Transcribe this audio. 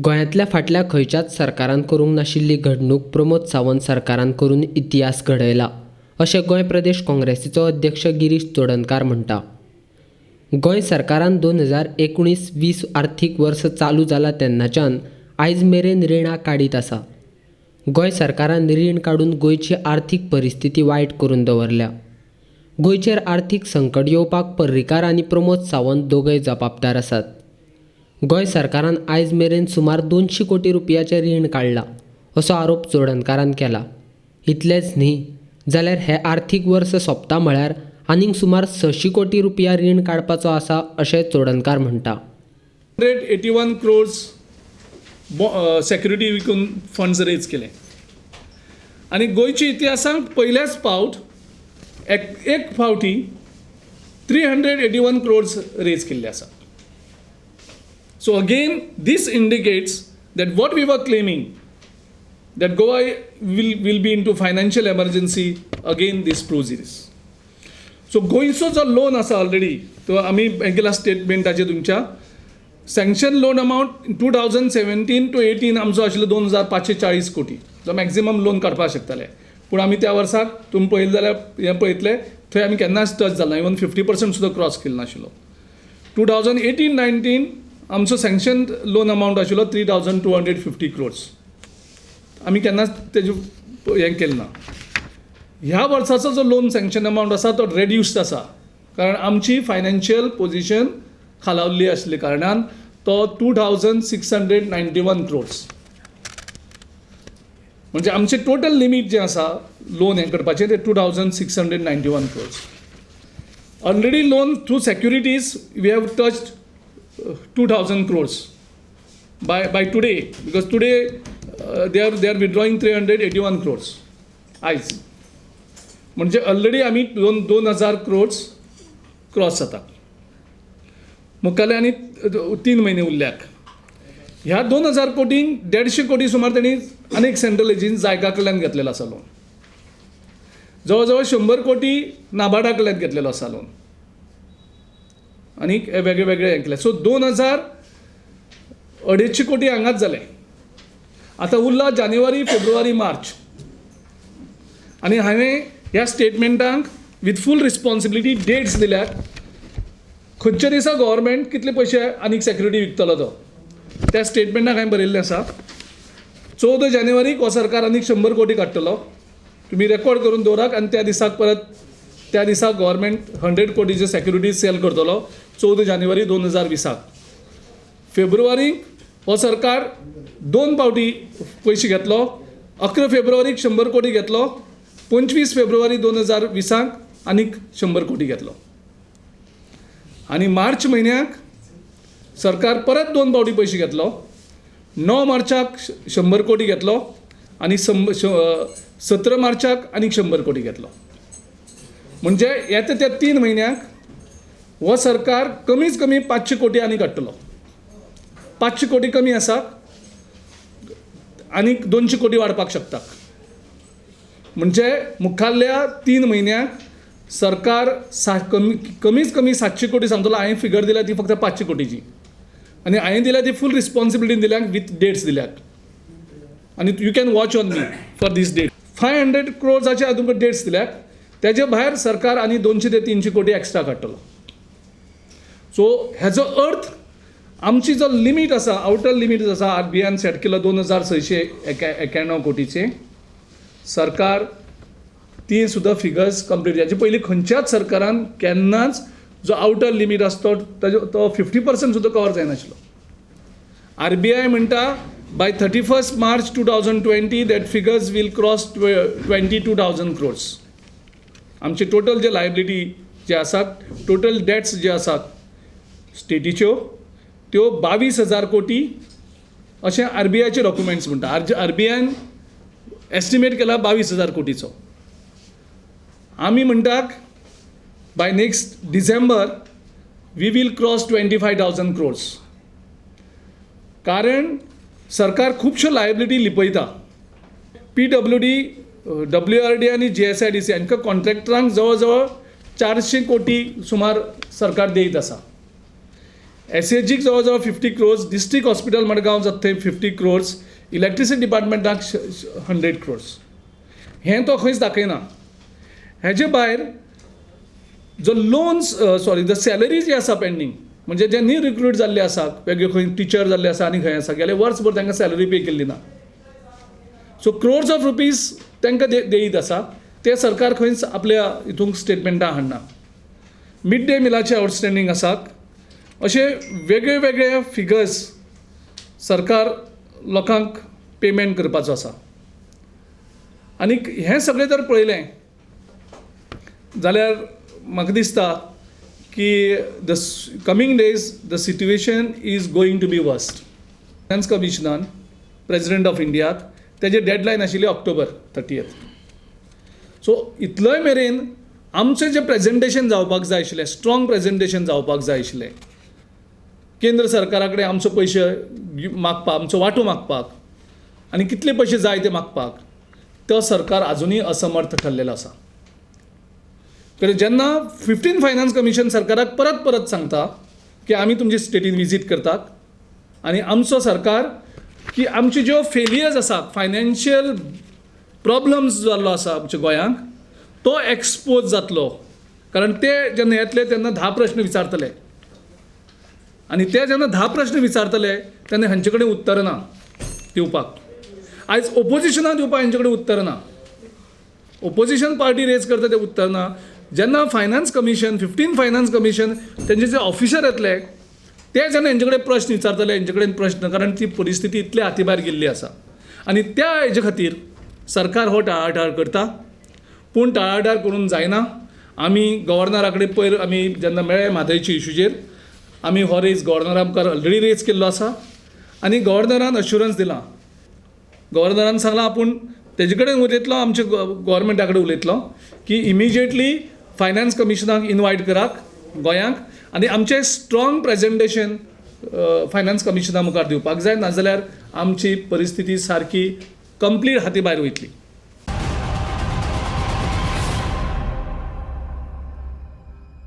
गोंयांतल्या फाटल्या खंयच्याच सरकारान करूंक नाशिल्ली घडणूक प्रमोद सावंत सरकारान करून इतिहास घडयला अशें गोंय प्रदेश काँग्रेसीचो अध्यक्ष गिरीश चोडणकार म्हणटा. गोंय सरकारान 2019-20 आर्थीक वर्स चालू जाला तेन्नाच्यान आयज मेरेन रिणां काडीत आसा. गोंय सरकारान रीण काडून गोंयची आर्थीक परिस्थिती वायट करून दवरल्या. गोंयचेर आर्थीक संकट येवपाक पर्रीकार आनी प्रमोद सावंत दोगय जबाबदार आसात. गोंय सरकारान आयज मेरेन सुमार 200 कोटी रुपयाचें रीण काडलां असो आरोप चोडणकारान केला. इतलेंच न्ही जाल्यार हे आर्थीक वर्स सोंपता म्हळ्यार आनीक सुमार 600 कोटी रुपया रीण काडपाचो आसा अशें चोडणकार म्हणटा. 181 crores सेक्युरिटी विकून फंड्स रेज केले आणि गोंयच्या इतिहासांत पहिल्याच फावट एक फावटी 381 crores रेज केल्ले आसा. So again, this indicates that what we were claiming, that Goa will be into financial emergency, again this proves this. So गोंयचो जो लोन आसा ऑलरेडी तो आमी बँकेला स्टेटमेंटाचेर तुमच्या सँक्शन लोन अमावंट 2017 to 18 आमचो आशिल्लो 2540 कोटी जो मॅक्झिमम लोन काडपाक शकताले. पूण आमी त्या वर्साक तुमी पळयलें जाल्यार हें पळयतले थंय आमी केन्नाच टच जालो ना, इवन 50% सुद्दां क्रॉस केलो नाशिल्लो. 2018-19 आमचो सँक्शन लोन अमावंट आशिल्लो 3250 crores. आमी केन्नाच तेजें हें केलें ना. ह्या वर्साचो जो लोन सँक्शन अमावंट आसा तो रेड्यूस्ड आसा कारण आमची फायनान्शियल पोजिशन खालावल्ली आशिल्ल्या कारणान तो 2691 crores. म्हणजे आमचें टोटल लिमीट जें आसा लोन हें करपाचें तें 2691 crores. Already loan through securities we have touched 2000 crores by today, because today they are withdrawing 381 crores आयज. म्हणजे ऑलरेडी आमी 2000 crores क्रॉस जाता. मुखाल्ले आनी 3 म्हयने उरल्याक. ह्या 2000 कोटींक 150 कोटी सुमार तेणी आनीक सेंट्रल एजन्सी जायका कडल्यान घेतलेलो आसा लोन. जवळ जवळ 100 कोटी नाबार्डा कडल्यान घेतलेलो आसा लोन आनीक वेगळे वेगळे हें केले. सो 2,250 कोटी हांगाच जाले. आतां उरला जानेवारी, फेब्रुवारी, मार्च आनी हांवें ह्या स्टेटमेंटांक विथ फूल रिस्पॉन्सिबिलिटी डेट्स दिल्यात खंयच्या दिसा गव्हर्मेंट कितले पयशे आनीक सेक्युरिटी विकतलो तो त्या स्टेटमेंटाक हांवें बरयल्लें आसा. 14 जानेवारीक हो सरकार आनीक 100 कोटी काडटलो. तुमी रेकॉर्ड करून दवरात आनी त्या दिसाक परत त्या दिसाक गव्हर्मेंट 100 कोटीचे सेक्युरिटीज सेल करतलो 14 जानेवारी 2020. फेब्रुवारीक हो सरकार 2 फावटी पयशे घेतलो. 11 फेब्रुवारीक 100 कोटी घेतलो. 25 फेब्रुवारी 2020 आनीक 100 कोटी घेतलो. आनी मार्च म्हयन्याक सरकार परत 2 फावटी पयशे घेतलो. 9 मार्चाक 100 कोटी घेतलो आनी 17 मार्चाक आनीक 100 कोटी घेतलो. म्हणजे येता त्या 3 म्हयन्याक हो सरकार कमीच कमी 500 कोटी आनी काडटलो. 500 कोटी कमी आसा आनीक 200 कोटी वाडपाक शकता. म्हणजे मुखाल्ल्या 3 म्हयन्याक सरकार कमीच कमी 700 कोटी सांगतलो. हांवें फिगर दिल्या ती फक्त 500 कोटीची आनी हांवें दिल्या ती फूल रिस्पॉन्सिबिलिटी दिल्यात विथ डेट्स दिल्यात आनी you can watch on me for this date. 500 crores हांवें तुमकां डेट्स दिल्यात. तेजे भायर सरकार आनी 200 ते 300 कोटी एक्स्ट्रा काडटलो. सो हेजो अर्थ आमची जो लिमीट आसा आउटर लिमीट आसा RBIन सेट केलो 2691 कोटीचे. सरकार ती सुद्दां फिगर्स कंप्लीट ह्याचे पयलीं खंयच्याच सरकारान केन्नाच जो आउटर लिमीट आसता तो 50% सुद्दां कवर जायनाशिल्लो. RBI म्हणटा by 31st March 2020 that figures will cross 22,000 crores. आमचे टोटल जे लायबिलिटी जे आसात टोटल डेट्स जे आसात स्टेटीच्यो त्यो 22,000 कोटी अशें RBIचे डॉक्युमेंट्स म्हणटा. RBIन एस्टिमेट केला 22,000 कोटीचो. आमी म्हणटात by next December we will cross 25,000 crores. कारण सरकार खुबश्यो लायबिलिटी लिपयता. PWD, WRD आनी GSIDC हांकां कॉन्ट्रॅक्टरांक जवळ जवळ 400 कोटी सुमार सरकार देत आसा. SHGक जवळ जवळ 50 crores, डिस्ट्रिक्ट हॉस्पिटल मडगांव जाता थंय 50 crores, इलेक्ट्रिसिटी डिपार्टमेंटाक 100 crores. हें तो खंयच दाखयना. हेजे भायर जो लोन्स द सॅलरी जी आसा पेंडींग, म्हणजे जे न्यू रिक्रूट जाल्ले आसा, वेगळे खंय टिचर जाल्ले आसा आनी खंय आसा, गेले वर्सभर तांकां सॅलरी पे केल्ली ना. सो crores ऑफ रुपीज तांकां देयीत आसा, ते सरकार खंयच आपल्या हितूंक स्टेटमेंटां हाडना. मिड डे मिलाचे आउटस्टँडींग आसा. अशे वेगळे वेगळे फिगर्स सरकार लोकांक पेमेंट करपाचो आसा. आनीक हें सगळें जर पळयलें जाल्यार म्हाका दिसता की the coming days the situation is going to be worst. Finance कमिशनान प्रेजिडेंट ऑफ इंडियाक तेजी डेडलायन आशिल्ली ऑक्टोबर 30th. सो इतलोय मेरेन आमचें जें प्रेजेंटेशन जावपाक जाय आशिल्लें, स्ट्रॉंग प्रेजेंटेशन जावपाक जाय आशिल्लें, केंद्र सरकारा कडेन आमचो पयशे मागपाक, आमचो वांटो मागपाक आनी कितले पयशे जाय ते मागपाक, तो सरकार आजुनूय असमर्थ ठरलेलो आसा. कारण जेन्ना 15th फायनान्स कमिशन सरकाराक परत परत सांगता की आमी तुमचे स्टेटीन विजीट करतात आनी आमचो सरकार की आमच्यो ज्यो फेलियर्स आसात, फायनान्शियल प्रॉब्लम्स जाल्लो आसा आमच्या गोंयांक, तो एक्सपोज जातलो. कारण ते जेन्ना येतले तेन्ना 10 प्रश्न विचारतले आनी ते जेन्ना 10 प्रश्न विचारतले तेन्ना हांचे कडेन उत्तर ना दिवपाक. आयज ओपोजिशनाक दिवपाक हांचे कडेन उत्तर ना. ओपोजिशन पार्टी रेज करता ते उत्तर ना. जेन्ना finance commission, 15th finance commission, तेंचे जे ऑफिसर येतले ते जेन्ना हेंचे कडेन प्रश्न विचारतले, हेंचे कडेन प्रश्न, कारण ती परिस्थिती इतली हाती भायर गेल्ली आसा आनी त्या हेजे खातीर सरकार हो टाळाटाळ करता. पूण टाळाटाळ करून जायना. आमी गव्हर्नरा कडेन पयर आमी जेन्ना मेळ्ळे म्हादयच्या इशूचेर, आमी हो रेज गव्हर्नरा मुखार ऑलरेडी रेज केल्लो आसा आनी गव्हर्नरान अश्युरन्स दिला. गव्हर्नरान सांगलां आपूण तेजे कडेन उलयतलो, आमच्या गव्हर्मेंटा कडेन उलयतलो की इमिजिएटली फायनान्स कमिशनाक इनवायट करात गोंयांक आनी आमचें स्ट्रॉंग प्रेजेंटेशन फायनान्स कमिशना मुखार दिवपाक जाय, नाजाल्यार आमची परिस्थिती सारकी कंप्लीट हाती भायर वयतली.